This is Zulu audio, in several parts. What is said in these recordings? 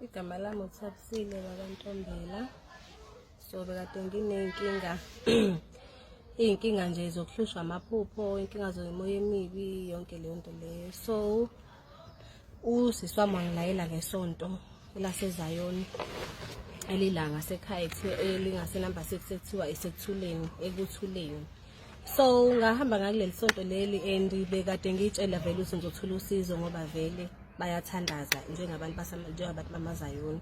Igama lami uThabisile bakwaNtombela. So bekade nginenkinga iy'nkinga nje zokuhlushwa amaphupho, inkinga zomoya emibi, yonke leyo nto leyo. So usisi wami wangilayela ngesonto Lase IZAYONI elilanga sekhaya elingase number 6 ekuthiwa isekuthuleni ekuthuleni. So ngahamba ngakuleli sonto leli and bekade ngitshela vele ukuthi ngizothola usizo ngoba vele bayathandaza njengabantu bamaZayoni.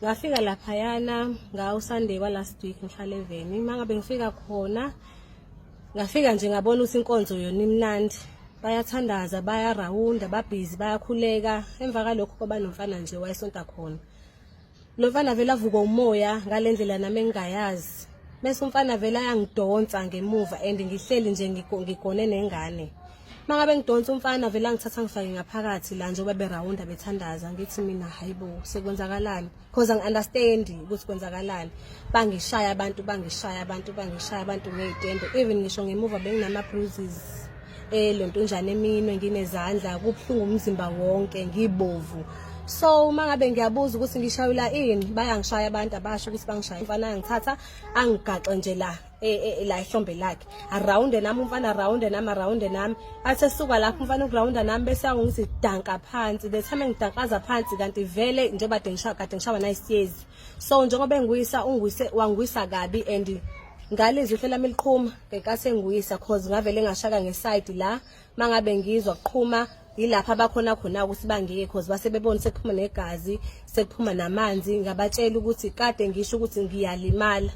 Ngafika lapha yana Sunday wa last week mhla 11 mangabe ngifika khona ngafika nje ngabona ukuthi inkonzo yona imnandi, bayathandaza, bayarawunda, babhizi, bayakhuleka. Emva kalokho kuba nomfana nje wayesonta khona. Lo mfana vele avuka umoya ngalendlela nami engayazi. Bese umfana vele ayangidonsa ngemuva and ngihleli nje ngigone nengane. Mangabe ngidonsa umfana vele angithatha ngifake ngaphakathi la nje beberawunda bethandaza. Ngithi mina hayibo sekwenzakalani, because angi-understand ukuthi kwenzakalani. Bangishaya abantu ngezitendo. Even ngisho ngemuva benginama bruises lontonjana eminwe, nginezandla, kubhlungu umzimba wonke, ngibovu. So mangabe ngiyabuza ukuthi ngishayula ini, bayangishaya abantu abasho ukuthi bangishaya. Umfana angithatha angigaxe nje la ihlombe lakhe, arawunde nami umfana, arawunde nami athe suka lapho umfana ukurawunda nami bese angithi danka phansi. The time ngidankaza phansi kanti vele njengoba kade ngishawa nayisiyezi. So njengoba enguyisa wanguyisa kabi and ngalizwe ihle lami liqhuma ngenkathi enguyisa cause ngavele ngashaka ngeside la. Mangabe ngizwa kuqhuma yilapha abakhona khona ukuthi bangeke cause base bebona sekuphuma negazi, sekuphuma namanzi. Ngabatshela ukuthi kade ngisho ukuthi ngiyalimala.